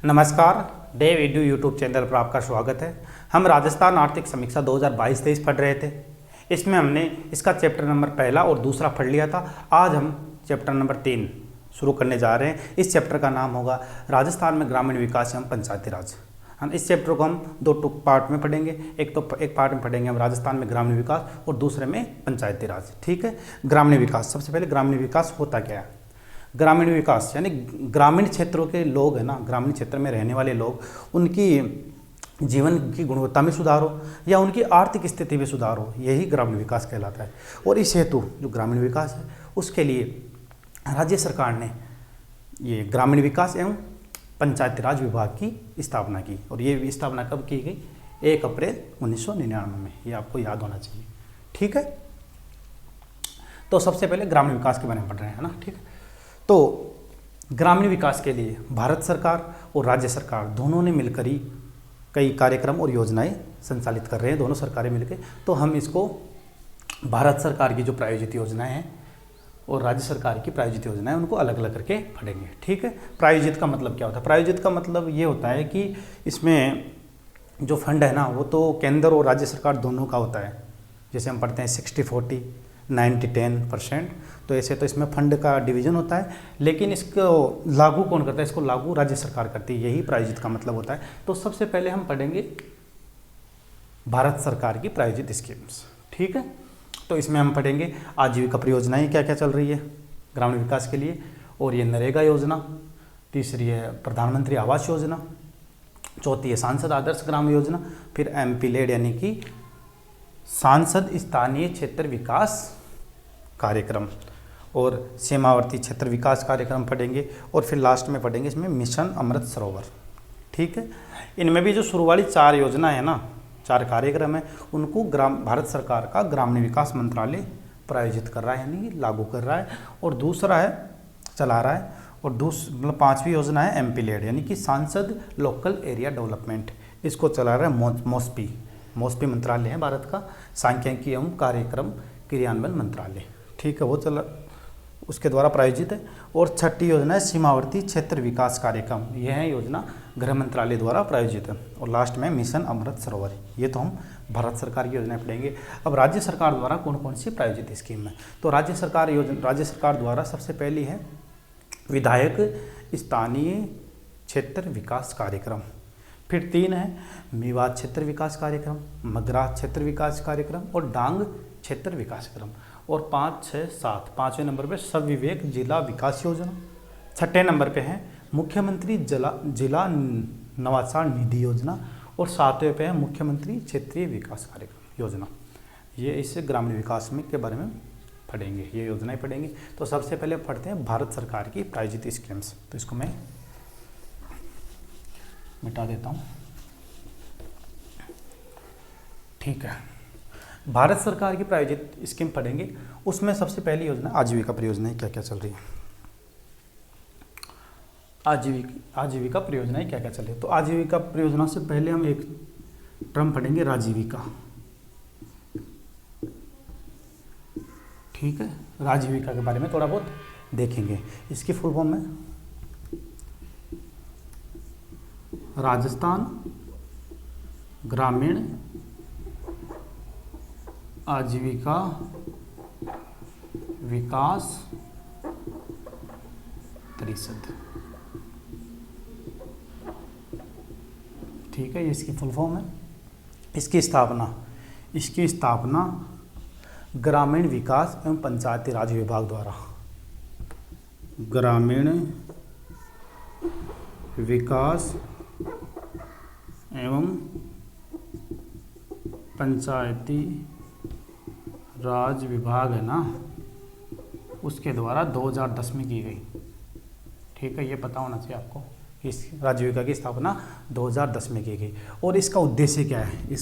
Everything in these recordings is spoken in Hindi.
नमस्कार, देव एडू यूट्यूब चैनल पर आपका स्वागत है। हम राजस्थान आर्थिक समीक्षा 2022-23 पढ़ रहे थे। इसमें हमने इसका चैप्टर नंबर पहला और दूसरा पढ़ लिया था। आज हम चैप्टर नंबर 3 शुरू करने जा रहे हैं। इस चैप्टर का नाम होगा राजस्थान में ग्रामीण विकास एवं पंचायती राज। हम इस चैप्टर को हम दो पार्ट में पढ़ेंगे। एक पार्ट में पढ़ेंगे हम राजस्थान में ग्रामीण विकास और दूसरे में पंचायती राज। ठीक है। ग्रामीण विकास, सबसे पहले ग्रामीण विकास होता क्या है। ग्रामीण विकास यानी ग्रामीण क्षेत्रों के लोग हैं ना, ग्रामीण क्षेत्र में रहने वाले लोग, उनकी जीवन की गुणवत्ता में सुधार हो या उनकी आर्थिक स्थिति में सुधार हो, यही ग्रामीण विकास कहलाता है। और इस हेतु जो ग्रामीण विकास है उसके लिए राज्य सरकार ने ये ग्रामीण विकास एवं पंचायती राज विभाग की स्थापना की। और ये स्थापना कब की गई? 1 अप्रैल 1999 में। ये आपको याद होना चाहिए। ठीक है। तो सबसे पहले ग्रामीण विकास के बारे में पढ़ रहे हैं ना। ठीक है। तो ग्रामीण विकास के लिए भारत सरकार और राज्य सरकार दोनों ने मिलकर ही कई कार्यक्रम और योजनाएं संचालित कर रहे हैं, दोनों सरकारें मिलकर। तो हम इसको भारत सरकार की जो प्रायोजित योजनाएं हैं और राज्य सरकार की प्रायोजित योजनाएं, उनको अलग अलग करके पढ़ेंगे। ठीक है। प्रायोजित का मतलब क्या होता है? प्रायोजित का मतलब ये होता है कि इसमें जो फंड है ना, वो तो केंद्र और राज्य सरकार दोनों का होता है। जैसे हम पढ़ते हैं 60-40, 90-10%। तो ऐसे तो इसमें फंड का डिवीजन होता है, लेकिन इसको लागू कौन करता है? इसको लागू राज्य सरकार करती है। यही प्रायोजित का मतलब होता है। तो सबसे पहले हम पढ़ेंगे भारत सरकार की प्रायोजित स्कीम्स। ठीक है। तो इसमें हम पढ़ेंगे आजीविका परियोजनाएं क्या क्या चल रही है ग्रामीण विकास के लिए, और ये नरेगा योजना, तीसरी है प्रधानमंत्री आवास योजना, चौथी है सांसद आदर्श ग्राम योजना, फिर MP लेड यानी कि सांसद स्थानीय क्षेत्र विकास कार्यक्रम, और सीमावर्ती क्षेत्र विकास कार्यक्रम पढ़ेंगे, और फिर लास्ट में पढ़ेंगे इसमें मिशन अमृत सरोवर। ठीक है। इनमें भी जो शुरू वाली 4 योजना है ना, 4 कार्यक्रम है, उनको भारत सरकार का ग्रामीण विकास मंत्रालय प्रायोजित कर रहा है, यानी लागू कर रहा है। और दूसरा है चला रहा है, और मतलब 5वीं योजना है MP लेड यानी कि सांसद लोकल एरिया डेवलपमेंट, इसको चला रहा है मॉस्पी मंत्रालय है भारत का, सांख्यिकी एवं कार्यक्रम क्रियान्वयन मंत्रालय। ठीक है, वो चला उसके द्वारा प्रायोजित है। और 6ठी योजना है सीमावर्ती क्षेत्र विकास कार्यक्रम, यह है योजना गृह मंत्रालय द्वारा प्रायोजित है। और लास्ट में मिशन अमृत सरोवर। ये तो हम भारत सरकार की योजना पढ़ेंगे। अब राज्य सरकार द्वारा कौन कौन सी प्रायोजित स्कीम है? तो राज्य सरकार द्वारा सबसे पहली है विधायक स्थानीय क्षेत्र विकास कार्यक्रम, फिर 3 है मेवात क्षेत्र विकास कार्यक्रम, मद्रास क्षेत्र विकास कार्यक्रम और डांग क्षेत्र विकास कार्यक्रम, और 5, 6, 7, 5वें नंबर पे सब विवेक जिला विकास योजना, 6ठे नंबर पे है मुख्यमंत्री जिला नवाचार निधि योजना, और 7वें पे है मुख्यमंत्री क्षेत्रीय विकास कार्यक्रम योजना। ये इस ग्रामीण विकास में के बारे में पढ़ेंगे, ये योजनाएं पढ़ेंगे। तो सबसे पहले पढ़ते हैं भारत सरकार की प्रायोजित स्कीम्स। तो इसको मैं मिटा देता हूँ। ठीक है। भारत सरकार की प्रायोजित स्कीम पढ़ेंगे। उसमें सबसे पहली योजना आजीविका परियोजनाएं क्या क्या चल रही है। आजीविका परियोजनाएं क्या क्या चल रही है। तो आजीविका परियोजना से पहले हम एक टर्म पढ़ेंगे राजीविका। ठीक है। राजीविका के बारे में थोड़ा बहुत देखेंगे। इसकी फुल फॉर्म है राजस्थान ग्रामीण आजीविका विकास परिषद। ठीक है, ये इसकी फुल फॉर्म है। इसकी स्थापना ग्रामीण विकास एवं पंचायती राज विभाग द्वारा, ग्रामीण विकास एवं पंचायती राज विभाग है ना, उसके द्वारा 2010 में की गई। ठीक है, ये पता होना चाहिए आपको कि इस आजीविका की स्थापना 2010 में की गई। और इसका उद्देश्य क्या है?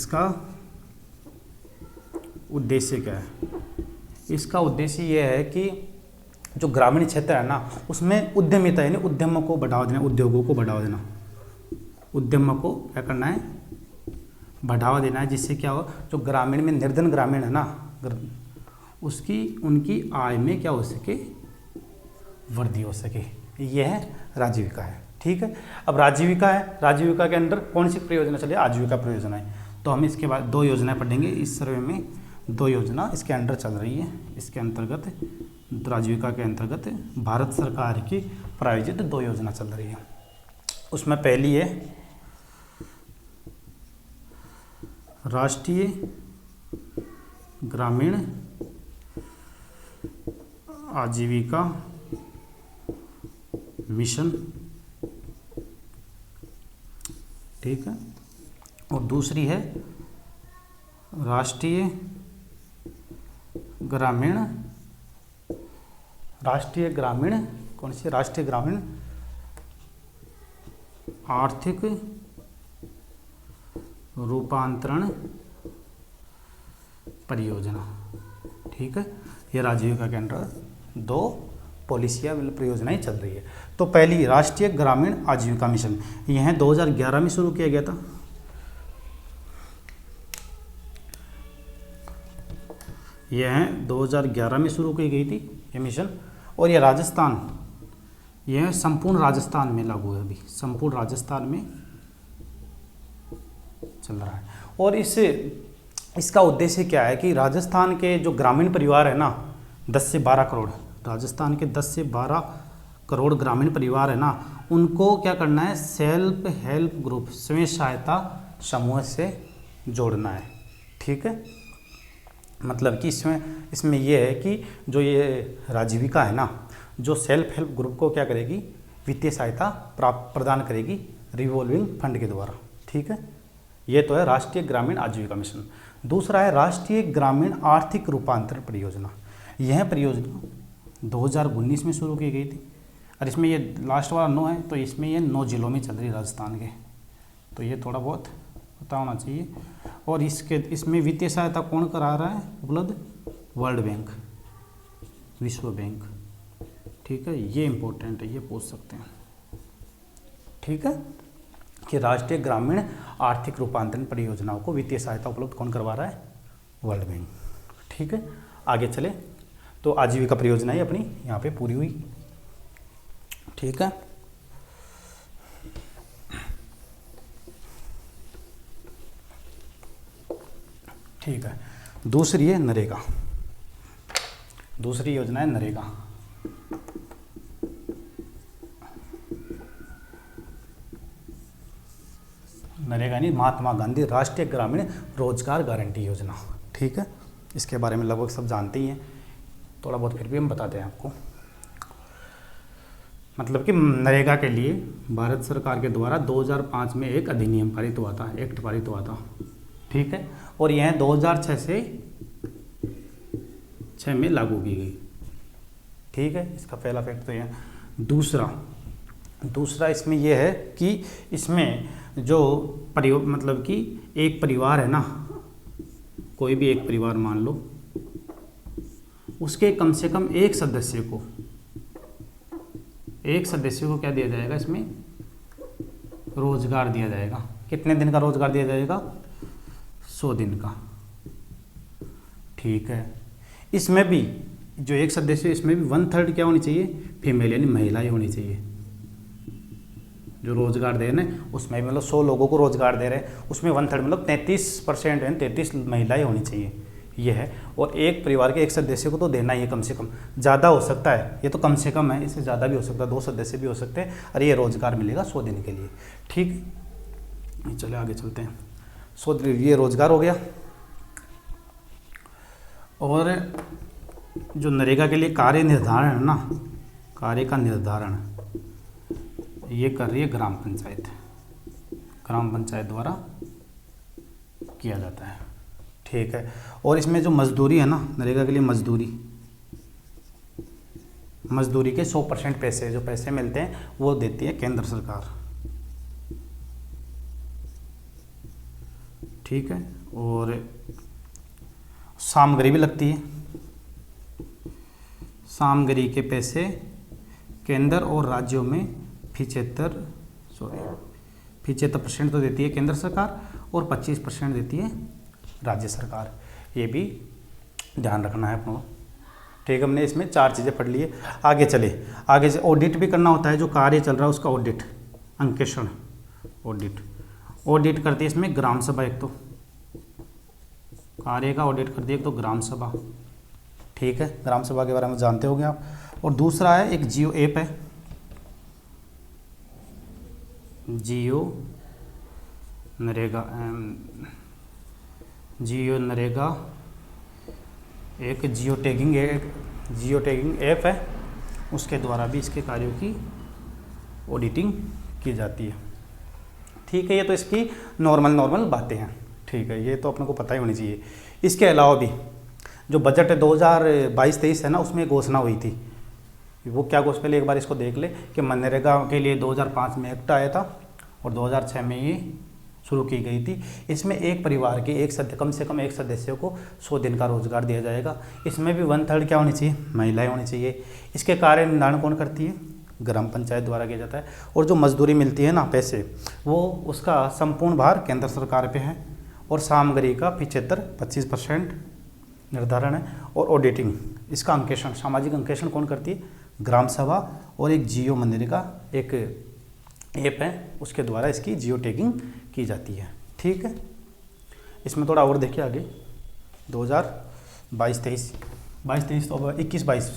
इसका उद्देश्य ये है कि जो ग्रामीण क्षेत्र है ना, उसमें उद्यमिता यानी उद्यमों को बढ़ावा देना, उद्योगों को बढ़ावा देना, उद्यमों को क्या करना है? बढ़ावा देना है। जिससे क्या हो, जो ग्रामीण में निर्धन ग्रामीण है ना, उनकी आय में क्या हो सके? वृद्धि हो सके। यह राजीविका है। ठीक है। अब राजीविका है, राजीविका के अंदर कौन सी परियोजना चली? आजीविका परियोजना है। तो हम इसके बाद 2 योजनाएं पढ़ेंगे इस सर्वे में। 2 योजना इसके अंडर चल रही है। इसके अंतर्गत राजीविका के अंतर्गत भारत सरकार की प्रायोजित 2 योजना चल रही है। उसमें पहली है राष्ट्रीय ग्रामीण आजीविका मिशन, ठीक है। और दूसरी है राष्ट्रीय ग्रामीण कौन सी? राष्ट्रीय ग्रामीण आर्थिक रूपांतरण परियोजना, ठीक है। ये राजीविका के अंडर 2 पॉलिसियाँ परियोजनाएं चल रही है। तो पहली राष्ट्रीय ग्रामीण आजीविका मिशन, यह 2011 में शुरू किया गया था। यह 2011 में शुरू की गई थी ये मिशन। और यह राजस्थान, यह संपूर्ण राजस्थान में लागू है, अभी संपूर्ण राजस्थान में चल रहा है। और इसका उद्देश्य क्या है कि राजस्थान के जो ग्रामीण परिवार है ना 10 से 12 करोड़, राजस्थान के 10 से 12 करोड़ ग्रामीण परिवार है ना, उनको क्या करना है? सेल्फ हेल्प ग्रुप, स्वयं सहायता समूह से जोड़ना है, ठीक है। मतलब कि इसमें यह है कि जो ये राजीविका है ना, जो सेल्फ हेल्प ग्रुप को क्या करेगी? वित्तीय सहायता प्रदान करेगी रिवॉल्विंग फंड के द्वारा, ठीक है। ये तो है राष्ट्रीय ग्रामीण आजीविका मिशन। दूसरा है राष्ट्रीय ग्रामीण आर्थिक रूपांतरण परियोजना। यह परियोजना 2019 में शुरू की गई थी और इसमें ये लास्ट वाला 9 है, तो इसमें ये 9 जिलों में चल रही है राजस्थान के, तो ये थोड़ा बहुत पता होना चाहिए। और इसमें वित्तीय सहायता कौन करा रहा है उपलब्ध? वर्ल्ड बैंक, विश्व बैंक, ठीक है। ये इम्पोर्टेंट है, ये पूछ सकते हैं, ठीक है, कि राष्ट्रीय ग्रामीण आर्थिक रूपांतरण परियोजनाओं को वित्तीय सहायता उपलब्ध कौन करवा रहा है? वर्ल्ड बैंक, ठीक है। आगे चले तो आजीविका परियोजनाएं अपनी यहाँ पे पूरी हुई, ठीक है। ठीक है, दूसरी है नरेगा। दूसरी योजना है नरेगा। नरेगा यानी महात्मा गांधी राष्ट्रीय ग्रामीण रोजगार गारंटी योजना, ठीक है। इसके बारे में लगभग सब जानते ही हैं, थोड़ा बहुत फिर भी हम बताते हैं आपको। मतलब कि नरेगा के लिए भारत सरकार के द्वारा 2005 में एक अधिनियम पारित हुआ था, एक्ट पारित हुआ था, ठीक है। और यह 2006 से 6 में लागू की गई, ठीक है। इसका पहला फैक्ट तो यह। दूसरा इसमें यह है कि इसमें जो मतलब कि एक परिवार है ना, कोई भी एक परिवार मान लो, उसके कम से कम एक सदस्य को क्या दिया जाएगा? इसमें रोजगार दिया जाएगा। कितने दिन का रोजगार दिया जाएगा? 100 दिन का, ठीक है। इसमें भी जो एक सदस्य, इसमें भी 1/3 क्या होनी चाहिए? फीमेल, यानी महिलाएं होनी चाहिए जो रोजगार दे रहे हैं। उसमें भी मतलब 100 लोगों को रोजगार दे रहे हैं, उसमें 1/3 मतलब 33% है, 33 महिलाएं होनी चाहिए, ये है। और एक परिवार के एक सदस्य को तो देना ही है कम से कम, ज़्यादा हो सकता है, ये तो कम से कम है, इससे ज़्यादा भी हो सकता है, 2 सदस्य भी हो सकते हैं। और ये रोजगार मिलेगा 100 दिन के लिए, ठीक। चले आगे चलते हैं। 100 दिन ये रोजगार हो गया। और जो नरेगा के लिए कार्य निर्धारण है ना, कार्य का निर्धारण ये कर रही है ग्राम पंचायत द्वारा किया जाता है, ठीक है। और इसमें जो मजदूरी है ना, नरेगा के लिए मजदूरी के 100% पैसे, जो पैसे मिलते हैं वो देती है केंद्र सरकार, ठीक है। और सामग्री भी लगती है, सामग्री के पैसे केंद्र और राज्यों में 75% तो देती है केंद्र सरकार और 25% देती है राज्य सरकार। ये भी ध्यान रखना है अपनों, ठीक। हमने इसमें 4 चीज़ें पढ़ ली है। आगे चले, आगे से ऑडिट भी करना होता है, जो कार्य चल रहा है उसका ऑडिट, अंकेक्षण ऑडिट, ऑडिट करती है इसमें ग्राम सभा, एक तो कार्य का ऑडिट करती है एक तो ग्राम सभा, ठीक है, ग्राम सभा के बारे में जानते होंगे आप। और दूसरा है एक जियो ऐप है, जियो नरेगा, जियो नरेगा एक जियो टैगिंग ऐप है, उसके द्वारा भी इसके कार्यों की ऑडिटिंग की जाती है, ठीक है। ये तो इसकी नॉर्मल बातें हैं, ठीक है, ये तो अपने को पता ही होनी चाहिए। इसके अलावा भी जो बजट 2022-23 है ना, उसमें घोषणा हुई थी, वो क्या घोषणा, पहले एक बार इसको देख ले कि मनरेगा के लिए 2005 में एक्ट आया था और 2006 में ये शुरू की गई थी। इसमें एक परिवार के कम से कम एक सदस्य को 100 दिन का रोजगार दिया जाएगा। इसमें भी 1/3 क्या होनी चाहिए, महिलाएं होनी चाहिए। इसके कार्य निर्धारण कौन करती है, ग्राम पंचायत द्वारा किया जाता है। और जो मजदूरी मिलती है ना, पैसे, वो उसका संपूर्ण भार केंद्र सरकार पे है और सामग्री का 25% निर्धारण है। और ऑडिटिंग, इसका अंकेक्षण, सामाजिक अंकेक्षण कौन करती है, ग्राम सभा। और एक जियो मनरेगा एक ऐप है, उसके द्वारा इसकी जियो टैगिंग की जाती है, ठीक है। इसमें थोड़ा और देखिए आगे, 2022-23 तो 21-22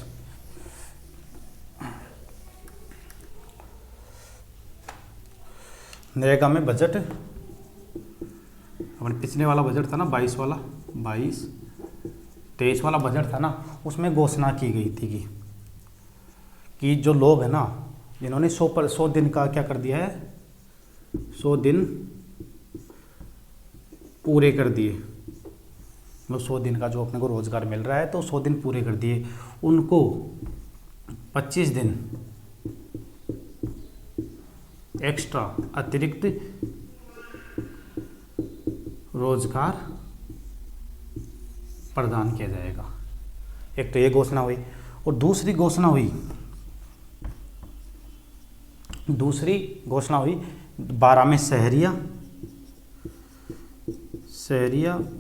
नरेगा में बजट, अपने पिछले वाला बजट था ना 22 वाला, 22-23 वाला बजट था ना, उसमें घोषणा की गई थी कि जो लोग हैं ना, जिन्होंने 100 दिन का क्या कर दिया है, 100 दिन पूरे कर दिए, मतलब 100 दिन का जो अपने को रोजगार मिल रहा है तो 100 दिन पूरे कर दिए, उनको 25 दिन एक्स्ट्रा अतिरिक्त रोजगार प्रदान किया जाएगा। एक तो ये घोषणा हुई। और दूसरी घोषणा हुई 12 में सहरिया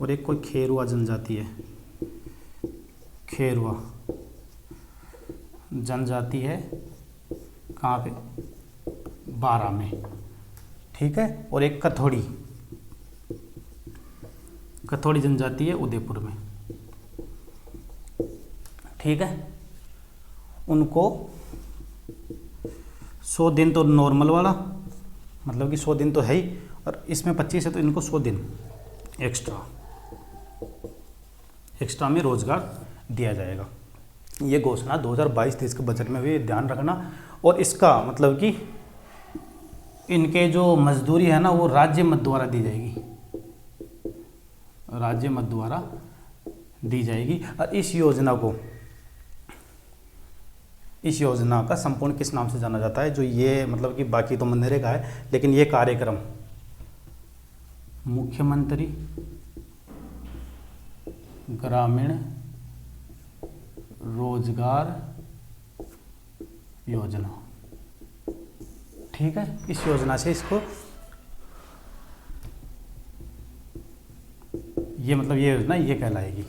और एक कोई खेरुआ जनजाति है, खेरुआ जनजाति है, कहाँ पे, 12 में, ठीक है। और एक कथोड़ी जनजाति है उदयपुर में, ठीक है। उनको 100 दिन तो नॉर्मल वाला, मतलब कि 100 दिन तो है ही, और इसमें 25 है तो इनको 100 दिन एक्स्ट्रा में रोजगार दिया जाएगा। ये घोषणा 2022-23 के बजट में भी ध्यान रखना। और इसका मतलब कि इनके जो मजदूरी है ना, वो राज्य मद द्वारा दी जाएगी, राज्य मद द्वारा दी जाएगी। और इस योजना का संपूर्ण किस नाम से जाना जाता है, जो ये मतलब कि बाकी तो मनरेगा है, लेकिन ये कार्यक्रम मुख्यमंत्री ग्रामीण रोजगार योजना, ठीक है। इस योजना से इसको ये मतलब ये योजना ये कहलाएगी,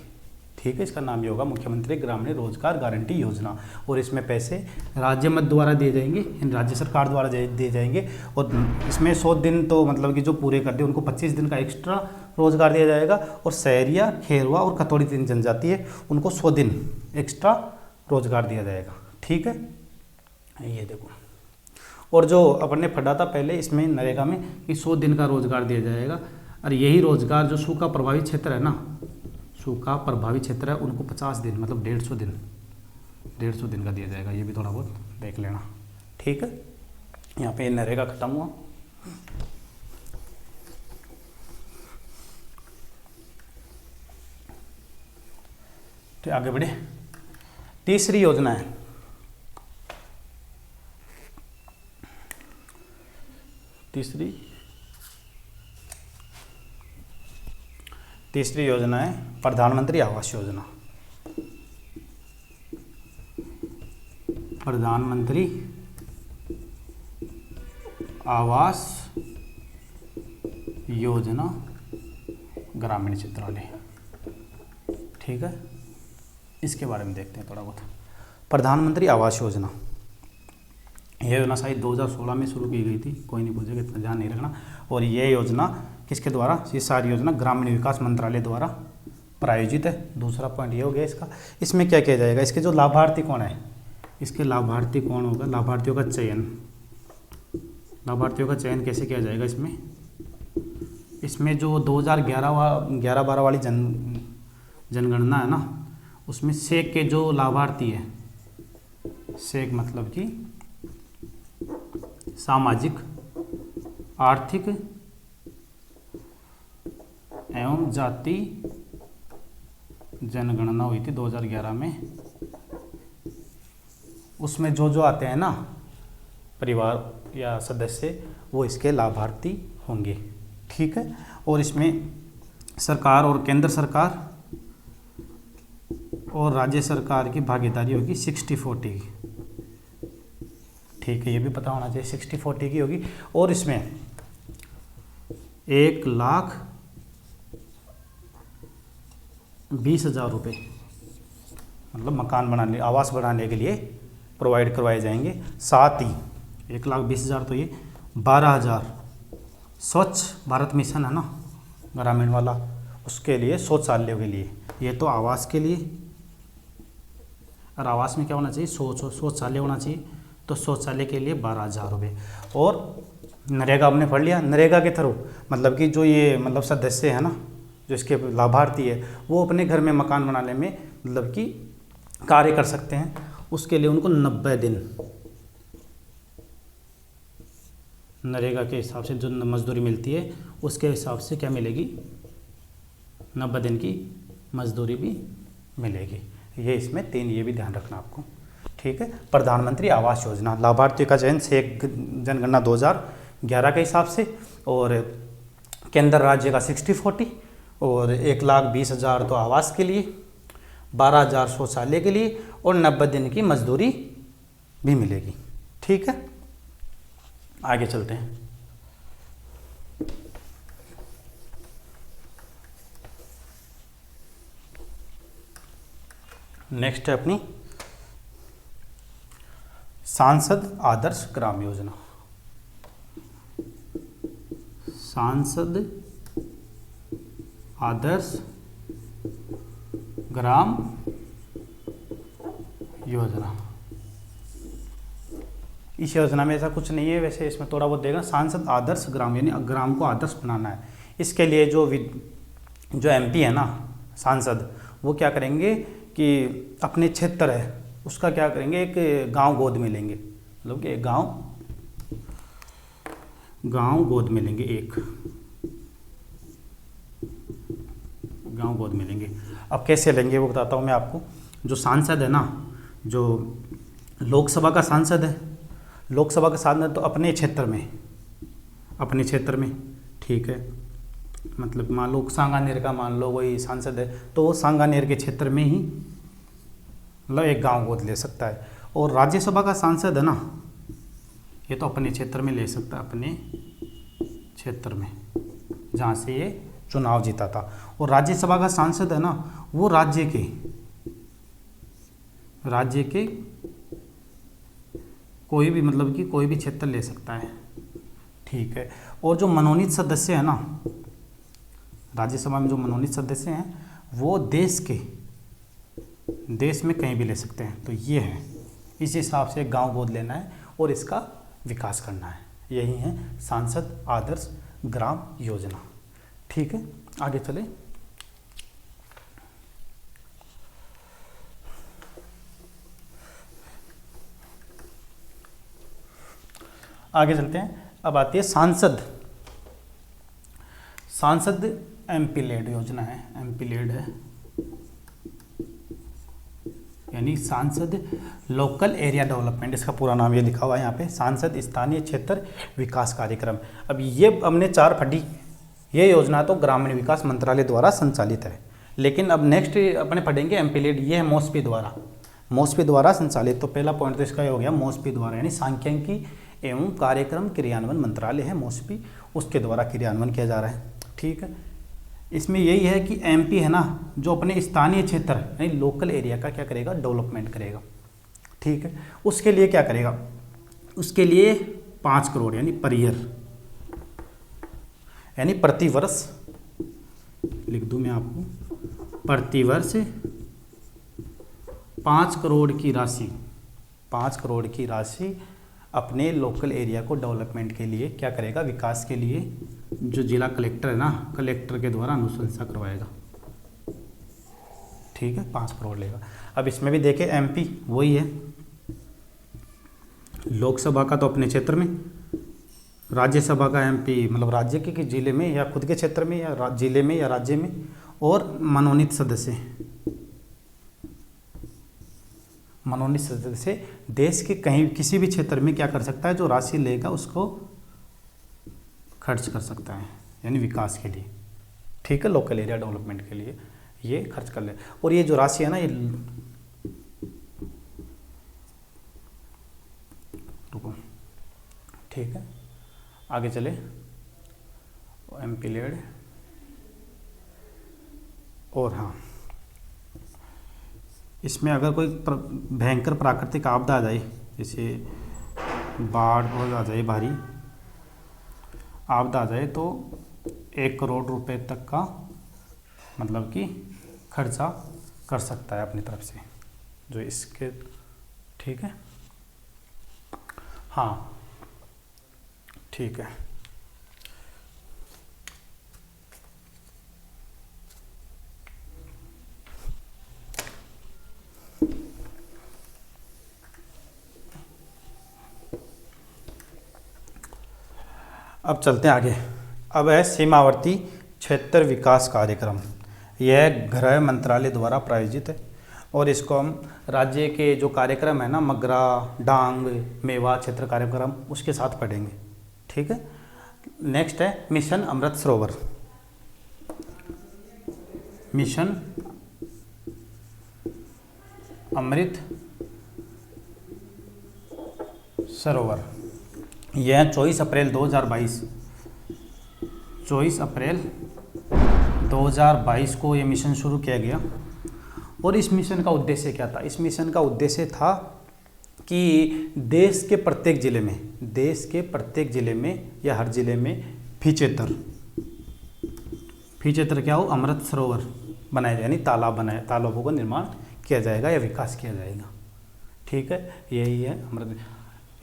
ठीक है। इसका नाम ये होगा मुख्यमंत्री ग्रामीण रोजगार गारंटी योजना। और इसमें पैसे राज्य मद द्वारा दिए जाएंगे, राज्य सरकार द्वारा दिए जाएंगे। और इसमें 100 दिन तो मतलब कि जो पूरे कर दे उनको 25 दिन का एक्स्ट्रा रोजगार दिया जाएगा। और सहरिया, खेरवा और कथोड़ी तीन जनजाति है, उनको 100 दिन एक्स्ट्रा रोजगार दिया जाएगा, ठीक है। ये देखो, और जो अपन ने पढ़ा था पहले इसमें नरेगा में कि 100 दिन का रोजगार दिया जाएगा। और यही रोजगार जो सूखा प्रभावित क्षेत्र है ना, सूखा प्रभावित क्षेत्र है, उनको 50 दिन मतलब 150 दिन का दिया जाएगा। ये भी थोड़ा बहुत देख लेना, ठीक है। यहाँ पे नरेगा खत्म हुआ। तो आगे बढ़े, तीसरी योजना है, तीसरी योजना है प्रधानमंत्री आवास योजना। प्रधानमंत्री आवास योजना ग्रामीण क्षेत्रालय, ठीक है। इसके बारे में देखते हैं थोड़ा बहुत। प्रधानमंत्री आवास योजना ये योजना शायद 2016 में शुरू की गई थी, कोई नहीं पूछेगा, इतना ध्यान नहीं रखना। और ये योजना किसके द्वारा, ये सारी योजना ग्रामीण विकास मंत्रालय द्वारा प्रायोजित है। दूसरा पॉइंट ये हो गया इसका। इसमें क्या किया जाएगा, इसके जो लाभार्थी कौन है, इसके लाभार्थी कौन होगा, लाभार्थियों का चयन। लाभार्थियों का चयन कैसे किया जाएगा इसमें जो 2011-12 वाली जनगणना है ना, उसमें सेक के जो लाभार्थी है, सेक मतलब कि सामाजिक आर्थिक एवं जाति जनगणना हुई थी 2011 में। उसमें जो आते हैं ना परिवार या सदस्य, वो इसके लाभार्थी होंगे, ठीक है। और इसमें सरकार और केंद्र सरकार और राज्य सरकार की भागीदारी होगी 60-40 की, ठीक है, ये भी पता होना चाहिए 60-40 की होगी। और इसमें 1,20,000 रुपये मतलब मकान बनाने, आवास बनाने के लिए प्रोवाइड करवाए जाएंगे। साथ ही 1,20,000 तो ये 12,000 स्वच्छ भारत मिशन है ना ग्रामीण वाला, उसके लिए शौचालयों के लिए, ये तो आवास के लिए। और आवास में क्या होना चाहिए, शौचालय होना चाहिए, तो शौचालय के लिए 12,000 रुपये। और नरेगा हमने पढ़ लिया, नरेगा के थ्रू मतलब कि जो ये मतलब सदस्य है ना, जो इसके लाभार्थी है, वो अपने घर में मकान बनाने में मतलब कि कार्य कर सकते हैं। उसके लिए उनको 90 दिन नरेगा के हिसाब से जो मजदूरी मिलती है उसके हिसाब से क्या मिलेगी, 90 दिन की मजदूरी भी मिलेगी। ये इसमें 3, ये भी ध्यान रखना आपको, ठीक है। प्रधानमंत्री आवास योजना, लाभार्थियों का चयन से एक जनगणना 2011 के हिसाब से, और केंद्र राज्य का 60-40, और 1,20,000 तो आवास के लिए, 12,000 शौचालय के लिए, और 90 दिन की मजदूरी भी मिलेगी, ठीक है। आगे चलते हैं। नेक्स्ट है अपनी सांसद आदर्श ग्राम योजना। सांसद आदर्श ग्राम योजना। इस योजना में ऐसा कुछ नहीं है, वैसे इसमें थोड़ा बहुत देगा। सांसद आदर्श ग्राम यानी ग्राम को आदर्श बनाना है। इसके लिए जो MP है ना सांसद, वो क्या करेंगे कि अपने क्षेत्र है उसका क्या करेंगे, एक गांव गोद में लेंगे, मतलब कि एक गांव गोद में लेंगे, एक गांव गोद में लेंगे। अब कैसे लेंगे वो बताता हूँ मैं आपको। जो सांसद है ना, जो लोकसभा का सांसद है, लोकसभा का सांसद तो अपने क्षेत्र में, ठीक है, मतलब मान लो सांगानेर का मान लो वही सांसद है, तो वो सांगानेर के क्षेत्र में ही मतलब एक गांव गोद ले सकता है। और राज्यसभा का सांसद है ना, ये तो अपने क्षेत्र में ले सकता है, अपने क्षेत्र में जहाँ से ये चुनाव जीता था। और राज्यसभा का सांसद है ना, वो राज्य के कोई भी मतलब कि कोई भी क्षेत्र ले सकता है, ठीक है। और जो मनोनीत सदस्य है ना, राज्यसभा में जो मनोनीत सदस्य हैं, वो देश में कहीं भी ले सकते हैं। तो ये है, इस हिसाब से गांव गोद लेना है और इसका विकास करना है। यही है सांसद आदर्श ग्राम योजना, ठीक है। आगे चले। आगे चलते हैं। अब आती है सांसद MP लेड योजना है। MP लेड है यानी सांसद लोकल एरिया डेवलपमेंट, इसका पूरा नाम ये लिखा हुआ है यहाँ पे, सांसद स्थानीय क्षेत्र विकास कार्यक्रम। अब ये हमने 4 पढ़ी, ये योजना तो ग्रामीण विकास मंत्रालय द्वारा संचालित है। लेकिन अब नेक्स्ट अपने पढ़ेंगे MP लेड, ये है MOSPI द्वारा संचालित। तो पहला पॉइंट तो इसका ये हो गया, MOSPI द्वारा यानी सांख्यिकी एवं कार्यक्रम क्रियान्वयन मंत्रालय है MOSPI, उसके द्वारा क्रियान्वयन किया जा रहा है, ठीक है। इसमें यही है कि MP है ना, जो अपने स्थानीय क्षेत्र यानी लोकल एरिया का क्या करेगा, डेवलपमेंट करेगा, ठीक है। उसके लिए क्या करेगा, उसके लिए 5 करोड़ यानी पर ईयर, यानी प्रतिवर्ष, लिख दूं मैं आपको, प्रतिवर्ष 5 करोड़ की राशि, 5 करोड़ की राशि अपने लोकल एरिया को डेवलपमेंट के लिए क्या करेगा, विकास के लिए जो जिला कलेक्टर है ना, कलेक्टर के द्वारा अनुशंसा करवाएगा। ठीक है, 5 करोड़ लेगा। अब इसमें भी देखें एमपी वही है, लोकसभा का तो अपने क्षेत्र में, राज्यसभा का एमपी मतलब राज्य के जिले में या खुद के क्षेत्र में या जिले में या राज्य में, और मनोनीत सदस्य, मनोनीत सदस्य देश के कहीं किसी भी क्षेत्र में क्या कर सकता है, जो राशि लेगा उसको खर्च कर सकता है, यानी विकास के लिए। ठीक है, लोकल एरिया डेवलपमेंट के लिए ये खर्च कर ले। और ये जो राशि है ना, ये रुको, ठीक है आगे चले, एमपी लेड, और हाँ इसमें अगर कोई भयंकर प्राकृतिक आपदा आ जाए, जैसे बाढ़ हो आ जाए, भारी आपदा आ जाए, तो 1 करोड़ रुपए तक का मतलब कि खर्चा कर सकता है अपनी तरफ से, जो इसके, ठीक है हाँ ठीक है। अब चलते हैं आगे। अब है सीमावर्ती क्षेत्र विकास कार्यक्रम। यह गृह मंत्रालय द्वारा प्रायोजित है और इसको हम राज्य के जो कार्यक्रम है ना, मगरा, डांग, मेवा क्षेत्र कार्यक्रम, उसके साथ पढ़ेंगे। ठीक है, नेक्स्ट है मिशन अमृत सरोवर। मिशन अमृत सरोवर, यह 24 अप्रैल 2022 को ये मिशन शुरू किया गया। और इस मिशन का उद्देश्य क्या था? इस मिशन का उद्देश्य था कि देश के प्रत्येक ज़िले में या हर ज़िले में फीचेतर क्या हो, अमृत सरोवर बनाए जाए, यानी तालाबों का निर्माण किया जाएगा या विकास किया जाएगा। ठीक है, यही है अमृत।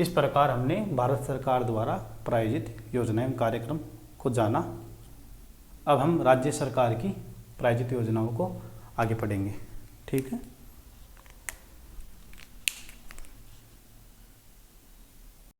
इस प्रकार हमने भारत सरकार द्वारा प्रायोजित योजनाएं कार्यक्रम को जाना। अब हम राज्य सरकार की प्रायोजित योजनाओं को आगे पढ़ेंगे। ठीक है।